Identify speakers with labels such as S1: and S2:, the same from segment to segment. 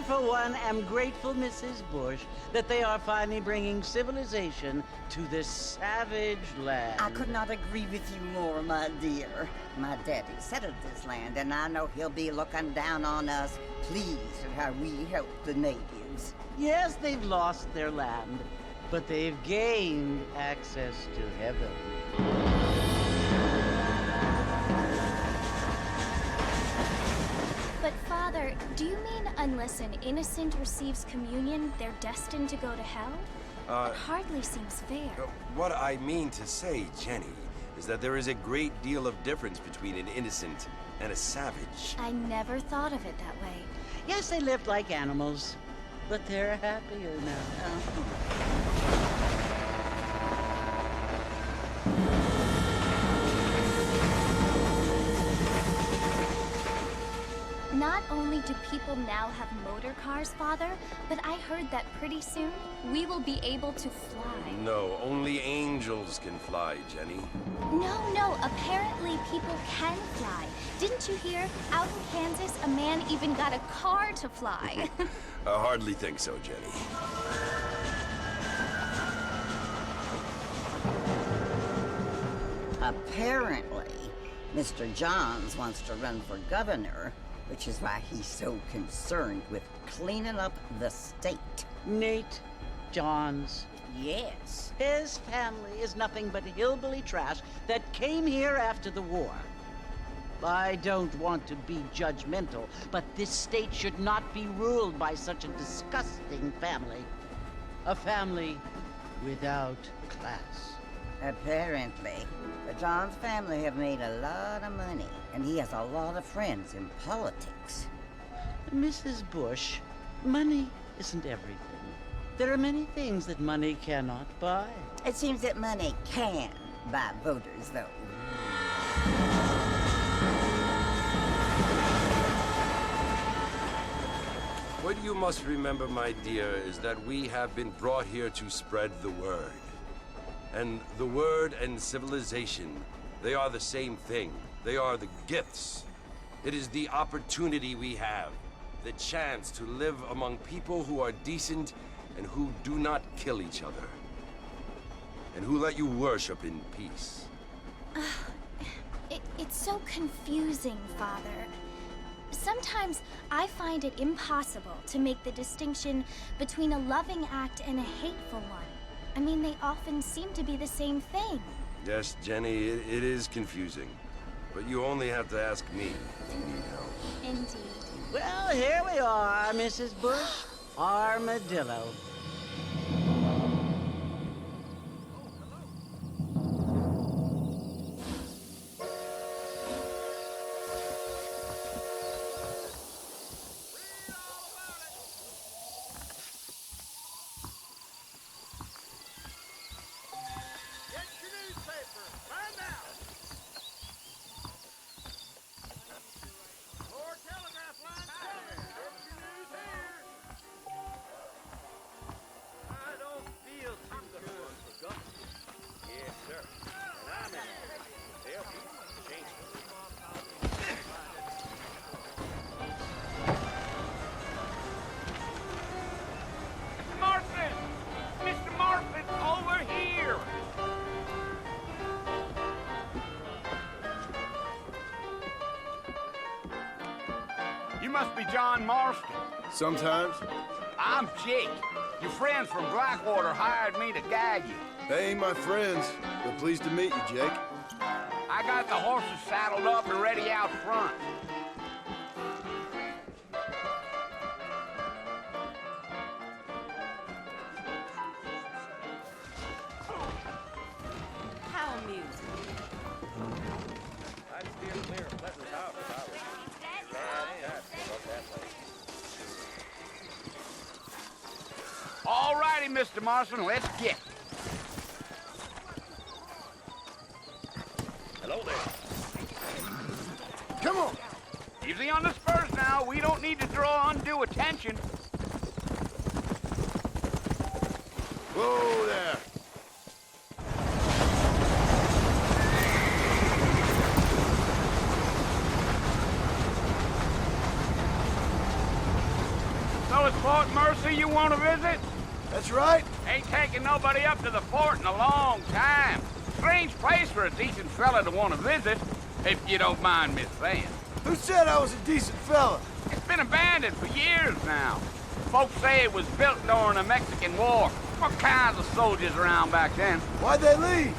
S1: for one, am grateful, Mrs. Bush, that they are finally bringing civilization to this savage land.
S2: I could not agree with you more, my dear. My daddy settled this land, and I know he'll be looking down on us, pleased at how we help the natives.
S1: Yes, they've lost their land, but they've gained access to heaven.
S3: But Father, do you mean unless an innocent receives communion, they're destined to go to hell? It hardly seems fair.
S4: What I mean to say, Jenny, is that there is a great deal of difference between an innocent and a savage.
S3: I never thought of it that way.
S1: Yes, they lived like animals, but they're happier now.
S3: Not only do people now have motor cars, Father, but I heard that pretty soon we will be able to fly.
S4: No, only angels can fly, Jenny.
S3: No, apparently people can fly. Didn't you hear? Out in Kansas, a man even got a car to fly.
S4: I hardly think so, Jenny.
S2: Apparently, Mr. Johns wants to run for governor, which is why he's so concerned with cleaning up the state.
S1: Nate Johns.
S2: Yes.
S1: His family is nothing but hillbilly trash that came here after the war. I don't want to be judgmental, but this state should not be ruled by such a disgusting family. A family without class.
S2: Apparently. The Johns family have made a lot of money, and he has a lot of friends in politics.
S1: Mrs. Bush, money isn't everything. There are many things that money cannot buy.
S2: It seems that money can buy voters, though.
S4: What you must remember, my dear, is that we have been brought here to spread the word. And the word and civilization, they are the same thing. They are the gifts. It is the opportunity we have, the chance to live among people who are decent and who do not kill each other, and who let you worship in peace.
S3: It's so confusing, Father. Sometimes I find it impossible to make the distinction between a loving act and a hateful one. I mean, they often seem to be the same thing.
S4: Yes, Jenny, it is confusing. But you only have to ask me if you need help.
S3: Indeed.
S1: Well, here we are, Mrs. Bush. Armadillo.
S5: You must be John Marston.
S6: Sometimes.
S5: I'm Jake. Your friends from Blackwater hired me to guide you.
S6: They ain't my friends, but pleased to meet you, Jake.
S5: I got the horses saddled up and ready out front.
S7: How amusing.
S4: I'd steer clear of Clinton's house if I was you.
S5: All righty, Mr. Marston, let's get.
S4: Hello there.
S6: Come on!
S5: Easy on the spurs now. We don't need to draw undue attention.
S6: Whoa there!
S5: So you want to visit?
S6: That's right.
S5: Ain't taking nobody up to the fort in a long time. Strange place for a decent fella to want to visit, if you don't mind me saying.
S6: Who said I was a decent fella?
S5: It's been abandoned for years now. Folks say it was built during the Mexican War. What kinds of soldiers around back then?
S6: Why'd they leave?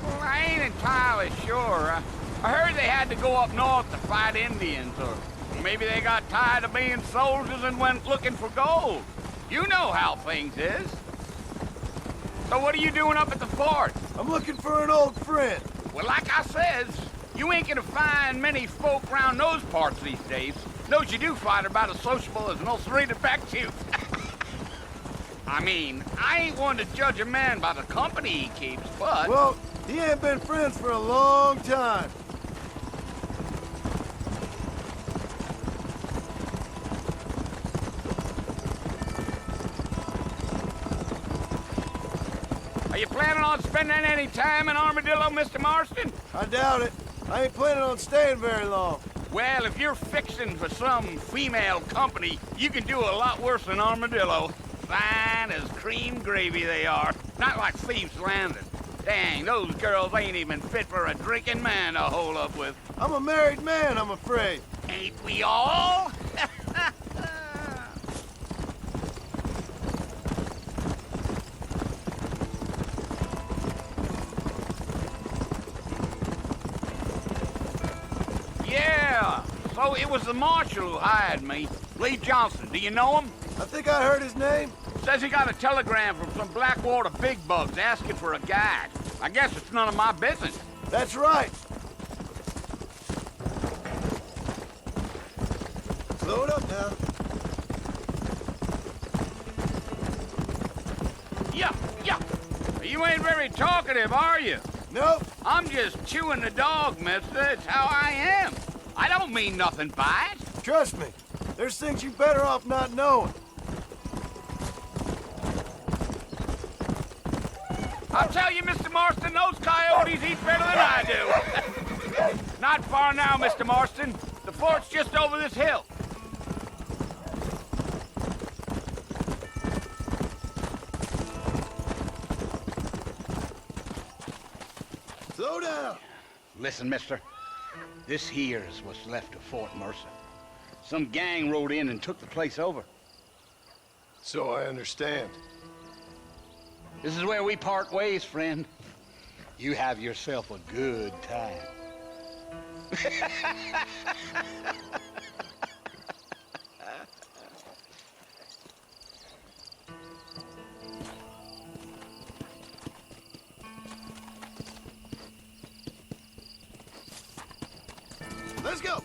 S5: Well, I ain't entirely sure. I heard they had to go up north to fight Indians, or maybe they got tired of being soldiers and went looking for gold. You know how things is. So what are you doing up at the fort?
S6: I'm looking for an old friend.
S5: Well, like I says, you ain't gonna find many folk around those parts these days. Those you do find are about as sociable as an old serene back to you. I mean, I ain't one to judge a man by the company he keeps, but...
S6: Well, he ain't been friends for a long time.
S5: Are you planning on spending any time in Armadillo, Mr. Marston?
S6: I doubt it. I ain't planning on staying very long.
S5: Well, if you're fixing for some female company, you can do a lot worse than Armadillo. Fine as cream gravy they are. Not like Thieves' Landing. Dang, those girls ain't even fit for a drinking man to hole up with.
S6: I'm a married man, I'm afraid.
S5: Ain't we all? Yeah, so it was the marshal who hired me. Lee Johnson, do you know him?
S6: I think I heard his name.
S5: Says he got a telegram from some Blackwater big bugs asking for a guide. I guess it's none of my business.
S6: That's right. Load up now.
S5: Yeah. You ain't very talkative, are you?
S6: Nope.
S5: I'm just chewing the dog, mister. It's how I am. I don't mean nothing by it.
S6: Trust me. There's things you better off not knowing.
S5: I'll tell you, Mr. Marston, those coyotes eat better than I do. Not far now, Mr. Marston. The fort's just over this hill.
S6: Slow down.
S5: Listen, mister. This here's what's left of Fort Mercer. Some gang rode in and took the place over.
S6: So I understand.
S5: This is where we part ways, friend. You have yourself a good time.
S6: Let's go.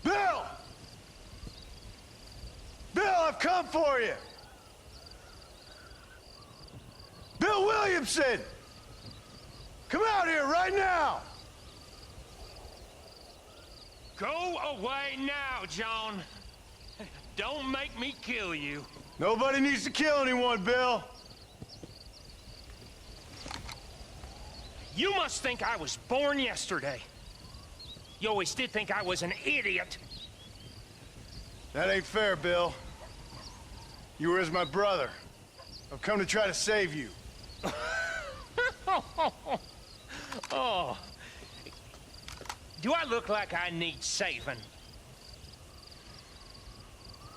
S6: Bill! Bill, I've come for you! Bill Williamson! Come out here right now!
S7: Go away now, John. Don't make me kill you.
S6: Nobody needs to kill anyone, Bill.
S7: You must think I was born yesterday. You always did think I was an idiot.
S6: That ain't fair, Bill. You were as my brother. I've come to try to save you.
S7: Oh. Do I look like I need saving?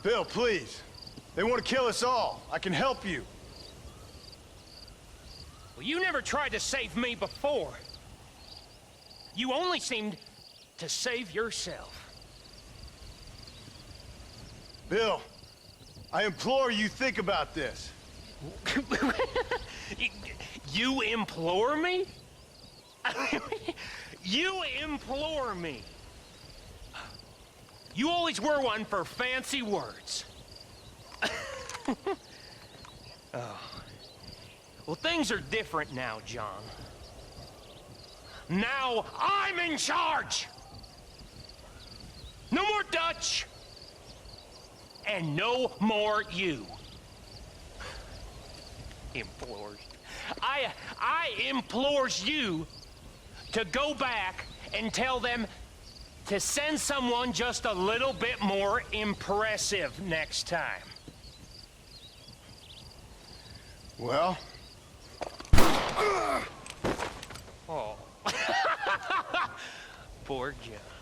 S6: Bill, please. They want to kill us all. I can help you.
S7: Well, you never tried to save me before. You only seemed to save yourself.
S6: Bill, I implore you think about this.
S7: You implore me? You implore me? You always were one for fancy words. Oh. Well, things are different now, John. Now I'm in charge! No more Dutch! And no more you. Implores. I implores you to go back and tell them to send someone just a little bit more impressive next time.
S6: Well?
S7: Oh. Poor John.